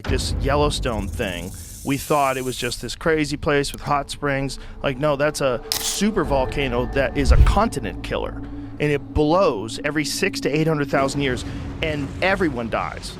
This Yellowstone thing, we thought it was just this crazy place with hot springs. Like, no, that's a super volcano that is a continent killer. And it blows every 600,000 to 800,000 years, and everyone dies.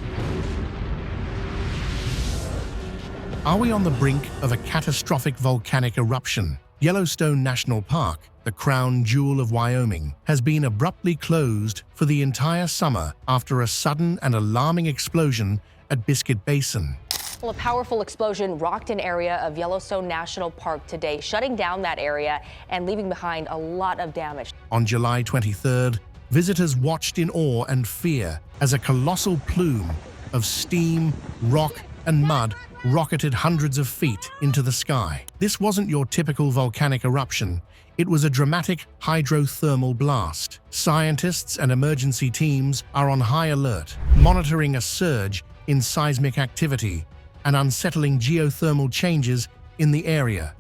Are we on the brink of a catastrophic volcanic eruption? Yellowstone National Park, the crown jewel of Wyoming, has been abruptly closed for the entire summer after a sudden and alarming explosion at Biscuit Basin. Well, a powerful explosion rocked an area of Yellowstone National Park today, shutting down that area and leaving behind a lot of damage. On July 23rd, visitors watched in awe and fear as a colossal plume of steam, rock, and mud rocketed hundreds of feet into the sky. This wasn't your typical volcanic eruption. It was a dramatic hydrothermal blast. Scientists and emergency teams are on high alert, monitoring a surge in seismic activity and unsettling geothermal changes in the area.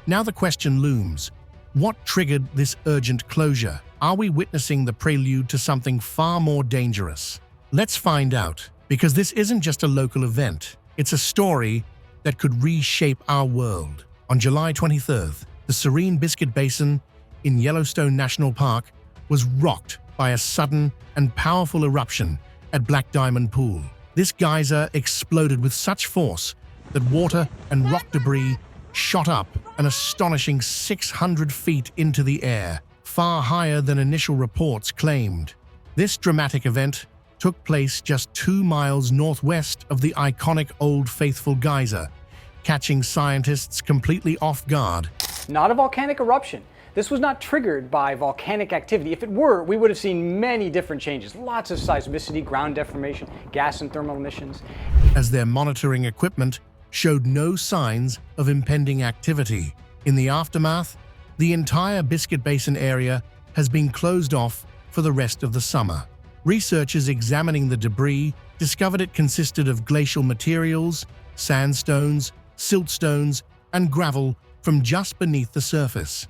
Now the question looms: what triggered this urgent closure? Are we witnessing the prelude to something far more dangerous? Let's find out, because this isn't just a local event. It's a story that could reshape our world. On July 23rd, the serene Biscuit Basin in Yellowstone National Park was rocked by a sudden and powerful eruption at Black Diamond Pool. This geyser exploded with such force that water and rock debris shot up an astonishing 600 feet into the air, far higher than initial reports claimed. This dramatic event took place just 2 miles northwest of the iconic Old Faithful geyser, catching scientists completely off guard. Not a volcanic eruption. This was not triggered by volcanic activity. If it were, we would have seen many different changes. Lots of seismicity, ground deformation, gas and thermal emissions. As their monitoring equipment showed no signs of impending activity. In the aftermath, the entire Biscuit Basin area has been closed off for the rest of the summer. Researchers examining the debris discovered it consisted of glacial materials, sandstones, siltstones, and gravel from just beneath the surface.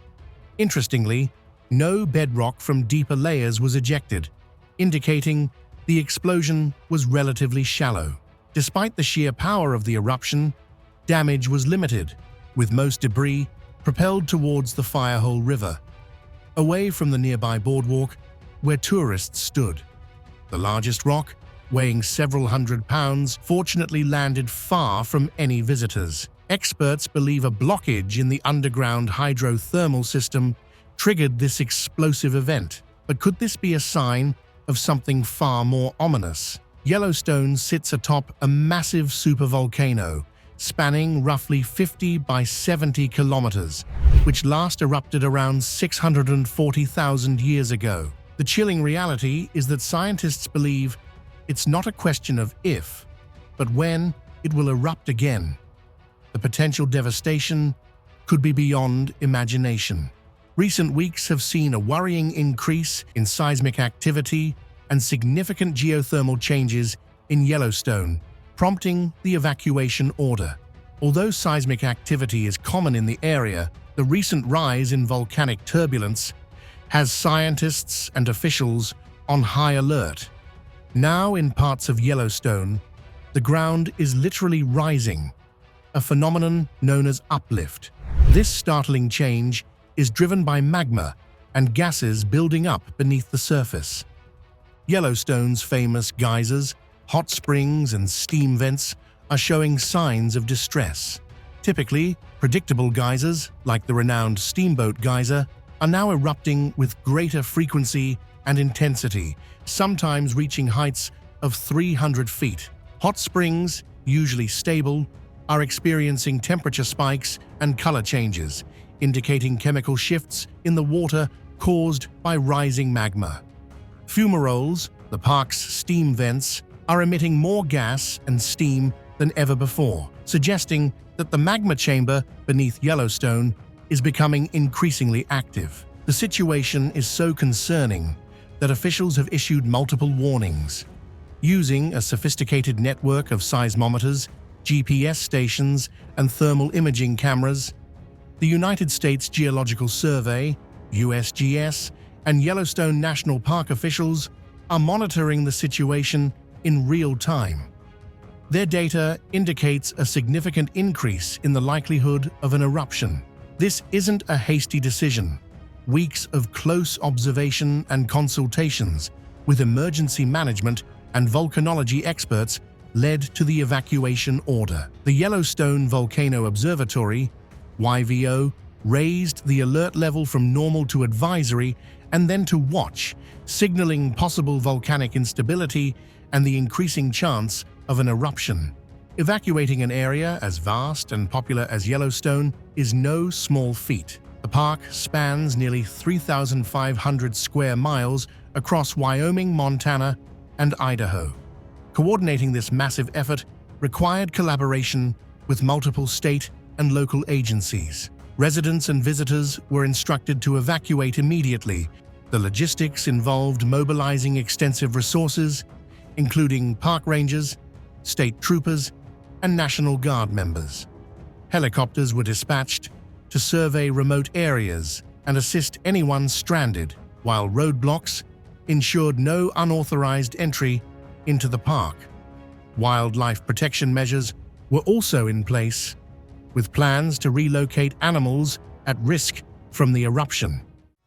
Interestingly, no bedrock from deeper layers was ejected, indicating the explosion was relatively shallow. Despite the sheer power of the eruption, damage was limited, with most debris propelled towards the Firehole River, away from the nearby boardwalk where tourists stood. The largest rock, weighing several hundred pounds, fortunately landed far from any visitors. Experts believe a blockage in the underground hydrothermal system triggered this explosive event. But could this be a sign of something far more ominous? Yellowstone sits atop a massive supervolcano, spanning roughly 50 by 70 kilometers, which last erupted around 640,000 years ago. The chilling reality is that scientists believe it's not a question of if, but when it will erupt again. The potential devastation could be beyond imagination. Recent weeks have seen a worrying increase in seismic activity and significant geothermal changes in Yellowstone, prompting the evacuation order. Although seismic activity is common in the area, the recent rise in volcanic turbulence has scientists and officials on high alert. Now, in parts of Yellowstone, the ground is literally rising, a phenomenon known as uplift. This startling change is driven by magma and gases building up beneath the surface. Yellowstone's famous geysers, hot springs, and steam vents are showing signs of distress. Typically, predictable geysers, like the renowned Steamboat Geyser, are now erupting with greater frequency and intensity, sometimes reaching heights of 300 feet. Hot springs, usually stable, are experiencing temperature spikes and color changes, indicating chemical shifts in the water caused by rising magma. Fumaroles, the park's steam vents, are emitting more gas and steam than ever before, suggesting that the magma chamber beneath Yellowstone is becoming increasingly active. The situation is so concerning that officials have issued multiple warnings. Using a sophisticated network of seismometers, GPS stations, and thermal imaging cameras, the United States Geological Survey, USGS, and Yellowstone National Park officials are monitoring the situation in real time. Their data indicates a significant increase in the likelihood of an eruption. This isn't a hasty decision. Weeks of close observation and consultations with emergency management and volcanology experts led to the evacuation order. The Yellowstone Volcano Observatory, YVO, raised the alert level from normal to advisory and then to watch, signaling possible volcanic instability and the increasing chance of an eruption. Evacuating an area as vast and popular as Yellowstone is no small feat. The park spans nearly 3,500 square miles across Wyoming, Montana, and Idaho. Coordinating this massive effort required collaboration with multiple state and local agencies. Residents and visitors were instructed to evacuate immediately. The logistics involved mobilizing extensive resources, including park rangers, state troopers, and National Guard members. Helicopters were dispatched to survey remote areas and assist anyone stranded, while roadblocks ensured no unauthorized entry into the park. Wildlife protection measures were also in place, with plans to relocate animals at risk from the eruption.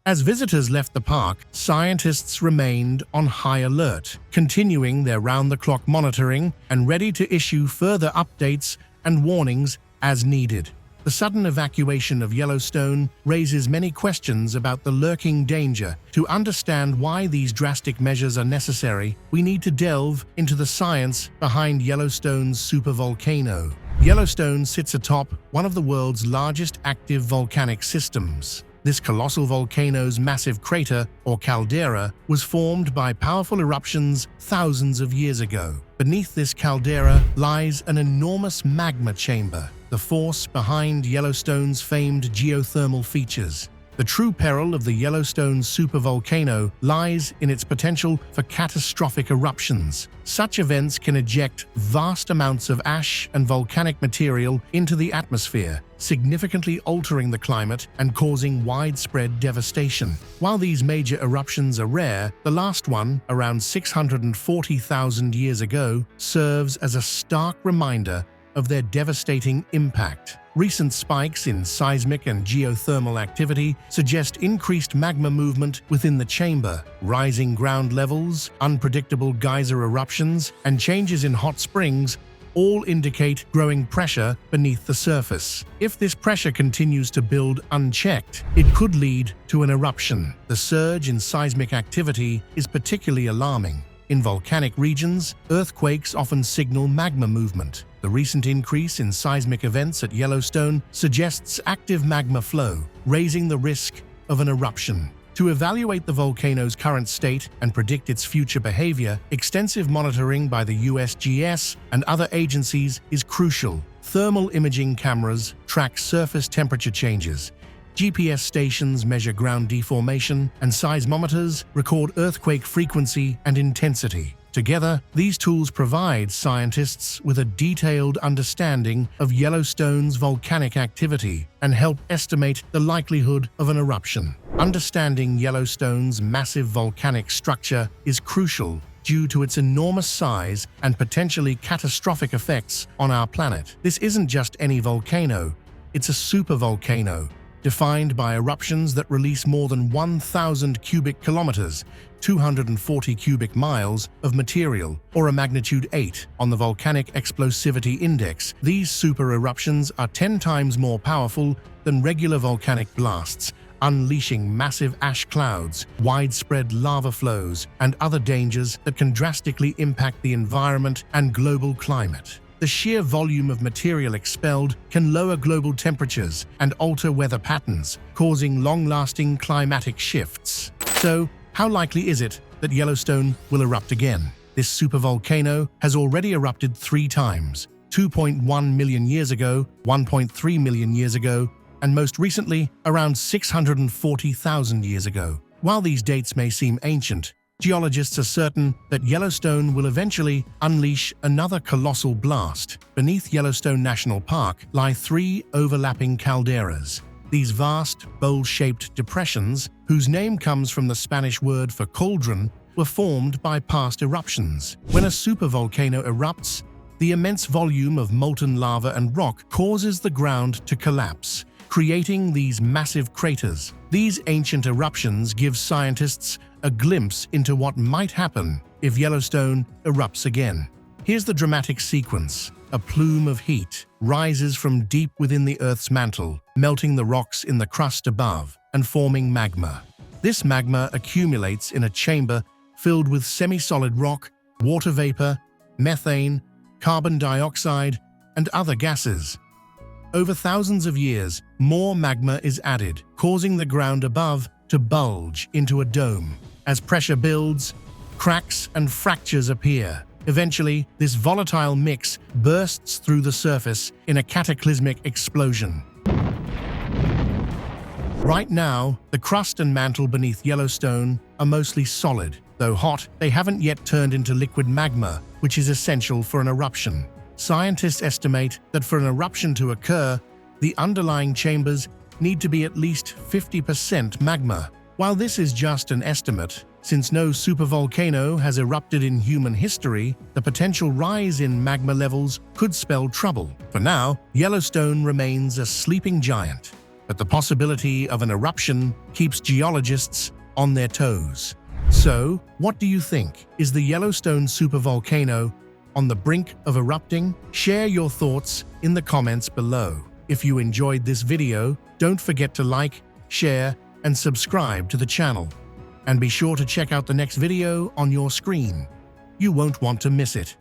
As visitors left the park, scientists remained on high alert, continuing their round-the-clock monitoring and ready to issue further updates and warnings as needed. The sudden evacuation of Yellowstone raises many questions about the lurking danger. To understand why these drastic measures are necessary, we need to delve into the science behind Yellowstone's supervolcano. Yellowstone sits atop one of the world's largest active volcanic systems. This colossal volcano's massive crater, or caldera, was formed by powerful eruptions thousands of years ago. Beneath this caldera lies an enormous magma chamber, the force behind Yellowstone's famed geothermal features. The true peril of the Yellowstone supervolcano lies in its potential for catastrophic eruptions. Such events can eject vast amounts of ash and volcanic material into the atmosphere, significantly altering the climate and causing widespread devastation. While these major eruptions are rare, the last one, around 640,000 years ago, serves as a stark reminder of their devastating impact. Recent spikes in seismic and geothermal activity suggest increased magma movement within the chamber. Rising ground levels, unpredictable geyser eruptions, and changes in hot springs all indicate growing pressure beneath the surface. If this pressure continues to build unchecked, it could lead to an eruption. The surge in seismic activity is particularly alarming. In volcanic regions, earthquakes often signal magma movement. The recent increase in seismic events at Yellowstone suggests active magma flow, raising the risk of an eruption. To evaluate the volcano's current state and predict its future behavior, extensive monitoring by the USGS and other agencies is crucial. Thermal imaging cameras track surface temperature changes. GPS stations measure ground deformation, and seismometers record earthquake frequency and intensity. Together, these tools provide scientists with a detailed understanding of Yellowstone's volcanic activity and help estimate the likelihood of an eruption. Understanding Yellowstone's massive volcanic structure is crucial due to its enormous size and potentially catastrophic effects on our planet. This isn't just any volcano, it's a supervolcano, defined by eruptions that release more than 1,000 cubic kilometers, 240 cubic miles of material, or a magnitude 8 on the Volcanic Explosivity Index. These super eruptions are 10 times more powerful than regular volcanic blasts, unleashing massive ash clouds, widespread lava flows, and other dangers that can drastically impact the environment and global climate. The sheer volume of material expelled can lower global temperatures and alter weather patterns, causing long-lasting climatic shifts. So, how likely is it that Yellowstone will erupt again? This supervolcano has already erupted 3 times, 2.1 million years ago, 1.3 million years ago, and most recently, around 640,000 years ago. While these dates may seem ancient, geologists are certain that Yellowstone will eventually unleash another colossal blast. Beneath Yellowstone National Park lie 3 overlapping calderas. These vast, bowl-shaped depressions, whose name comes from the Spanish word for cauldron, were formed by past eruptions. When a supervolcano erupts, The immense volume of molten lava and rock causes the ground to collapse, creating these massive craters. These ancient eruptions give scientists a glimpse into what might happen if Yellowstone erupts again. Here's the dramatic sequence. A plume of heat rises from deep within the Earth's mantle, melting the rocks in the crust above and forming magma. This magma accumulates in a chamber filled with semi-solid rock, water vapor, methane, carbon dioxide, and other gases. Over thousands of years, more magma is added, causing the ground above to bulge into a dome. As pressure builds, cracks and fractures appear. Eventually, this volatile mix bursts through the surface in a cataclysmic explosion. Right now, the crust and mantle beneath Yellowstone are mostly solid. Though hot, they haven't yet turned into liquid magma, which is essential for an eruption. Scientists estimate that for an eruption to occur, the underlying chambers need to be at least 50% magma. While this is just an estimate, since no supervolcano has erupted in human history, the potential rise in magma levels could spell trouble. For now, Yellowstone remains a sleeping giant, but the possibility of an eruption keeps geologists on their toes. So, what do you think? Is the Yellowstone supervolcano on the brink of erupting? Share your thoughts in the comments below. If you enjoyed this video, don't forget to like, share, and subscribe to the channel. And be sure to check out the next video on your screen. You won't want to miss it.